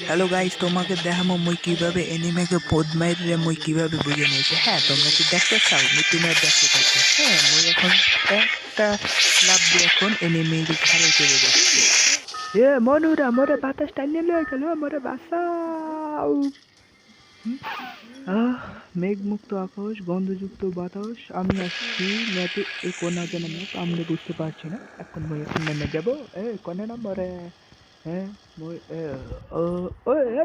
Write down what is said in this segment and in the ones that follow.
Hello guys, তোমাকে দেখামো মুই কিভাবে এনিমেকে পদ মাইরে মুই কিভাবে বুঝে নিয়েছি। হ্যাঁ, তোমরা কি দেখতে চাও? তুমি দেখতে থাকো। হ্যাঁ, মুই এখন একটা লাভ দিয়ে এখন এনিমির ঘাড়ে চলে যাচ্ছি। মনুরা মোরে বাতাস টানিয়ে লয়ে গেল, মোরে বাঁচাও। হুম? আহ মেঘমুক্ত আকাশ, গন্ধযুক্ত বাতাস। আমি আসছি ম্যাপে এ কোনা যেন ম্যাপ আমরা বুঝতে পারছি না। এখন মুই এখন নেমে যাবো। কোনে নম্বরে? হ্যাঁ, মই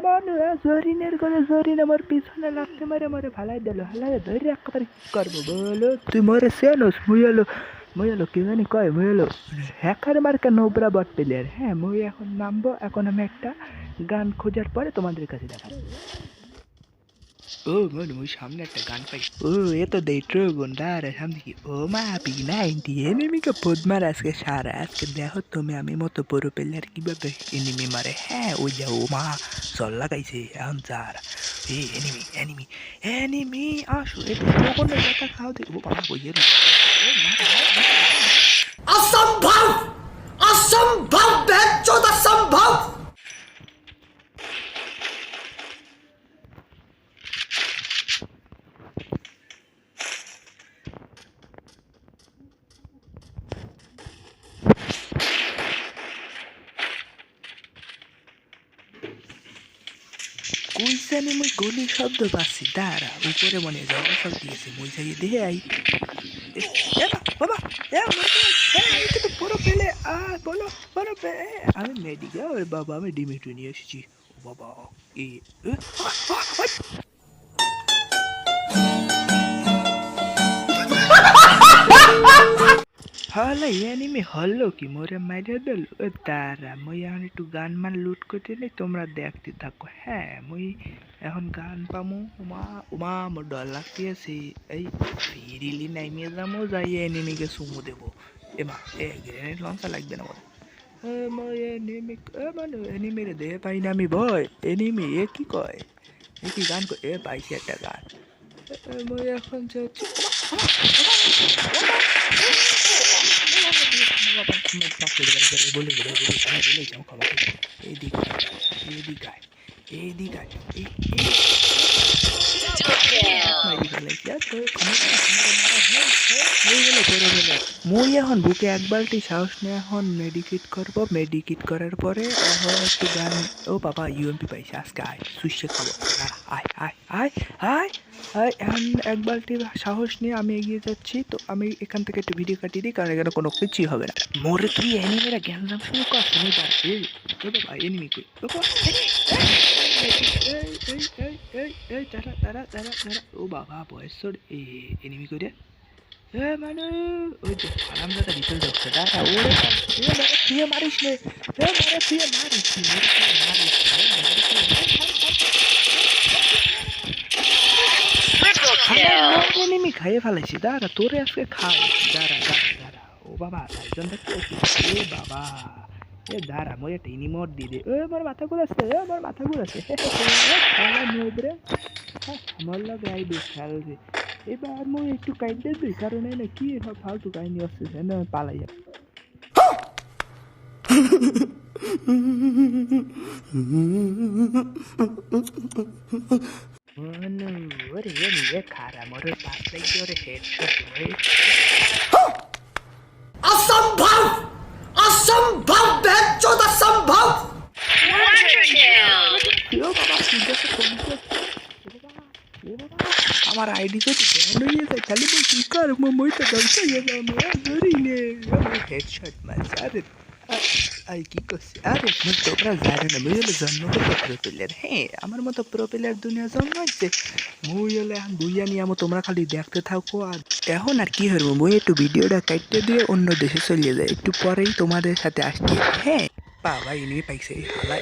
মানু জরিনের করে জরিন আমার পিছনে লাগতে মারে মারে ফালাই দিল, হালাই ধরে একেবারে কি করবো বলো? তুই মরে সেনোস মুই এলো কি জানি কয় মুই এলো হ্যাকার মার্কা নোবরা বট প্লেয়ার। হ্যাঁ, মুই এখন নামবো। এখন আমি একটা গান খোঁজার পরে তোমাদের কাছে দেখাবো। ও মনে ওই সামনে একটা গান পাই। ও এ তো দেই ট্রোগন দাঁড়া সামনে কি ও মা P90 এনিমিকে পদ মার আজকে সারা আজকে দেখো তুমি আমি মতো বড় প্লেয়ার কিভাবে এনিমি মারে। হ্যাঁ ওই যা ও মা জল লাগাইছে এখন যারা এই এনিমি এনিমি এনিমি আসো এটা ট্রোগনের কথা খাও দেখো বাবা বইয়ের असंभव असंभव बेचौद असंभव। কই জানি মুই গলির শব্দ পাচ্ছি দাঁড়া উপরে মনে জল সব দিয়েছে মুই যাই দেখে আই। বাবা এটা তো বড় পেলে বলো বড় আমি মেডিকেল বাবা আমি ডিমিটু নিয়ে এসেছি। ও বাবা এই হলো এনিমি হলো কি মোরে মাইরে দিল। তারা মুই এখন একটু গান মান লুট করতে নেই, তোমরা দেখতে থাকো। হ্যাঁ মুই এখন গান পামু। উমা উমা মোর ডর লাগতেছে। এই ফিরিলি নাইমিয়ে যাবো যাই এনিমিকে চুমু দেবো। এমা গ্রেনেড লঞ্চা লাগবে না বলে মই এনিমি মানে এনিমিরে দেহে পাই না আমি ভয়। এনিমি এ কি কয় এ কি গান কয় পাইছি একটা গান। মই এখন যাচ্ছি বলে যাও খাবার এইদিকে এইদিকে এইদিকে মুই এখন বুকে এক বালতি সাহস নিয়ে এখন মেডিকেট করবো। মেডিকেট করার পরে এখন একটু গান। ও বাবা ইউএমপি পাইছে আজকে আয় সুইসে খাবো। আয় আয় আয় আয় আয় এখন এক বালতি সাহস নিয়ে আমি এগিয়ে যাচ্ছি। তো আমি এখান থেকে একটু ভিডিও কাটিয়ে দিই কারণ এখানে কোনো কিছুই হবে না। মোরে তুই এনিমিরা গ্যাঞ্জাম শুরু কর তুমি বাবা এনিমি কই ও বাবা বয়স এনিমি করে মানে ওই যে আরামদাদা ভিতরে ঢুকছে দাদা ওরে তুই মারিস নে তুই মারিস এনিমি খাইয়ে ফেলাইছি দাঁড়া তোরে আজকে খাই দাঁড়া দাঁড়া ও বাবা একজন দেখতে এ বাবা এ দাঁড়া মই একটা ইনিমোট দিয়ে দে আমার মাথা ঘুরাচ্ছে আমার মাথা ঘুরাচ্ছে নোবরে আমার লাগে আইবে খেলবে এবার মই একটু কাইটে দিই কারণ এই না কি সব ফালতু কাহিনী আসছে না পালাই যায়। ওরে এ খারা মরে পাঁচ লাইক ওরে হেডশট असंभव असंभव बेचौद असंभव। আমার আইডি যদি ব্যান্ড হয়ে যায় তাহলে মই কি করবো? মই তো ধ্বংস হয়ে যাবো ধরি নে হেডশট মারছে। আরে আই কি করছে? আরে মুই তোমরা জানো না মুই হলো জন্মগত প্রো প্লেয়ার। হ্যাঁ আমার মতো প্রো প্লেয়ার দুনিয়া জন্মাইছে। মুই হলে এখন বুইয়া নিয়ে আমো তোমরা খালি দেখতে থাকো। আর এখন আর কি হবো মুই একটু ভিডিওটা কাটতে দিয়ে অন্য দেশে চলে যায় একটু পরেই তোমাদের সাথে আসছি। হ্যাঁ বাবা এনিমি পাইছে হালাই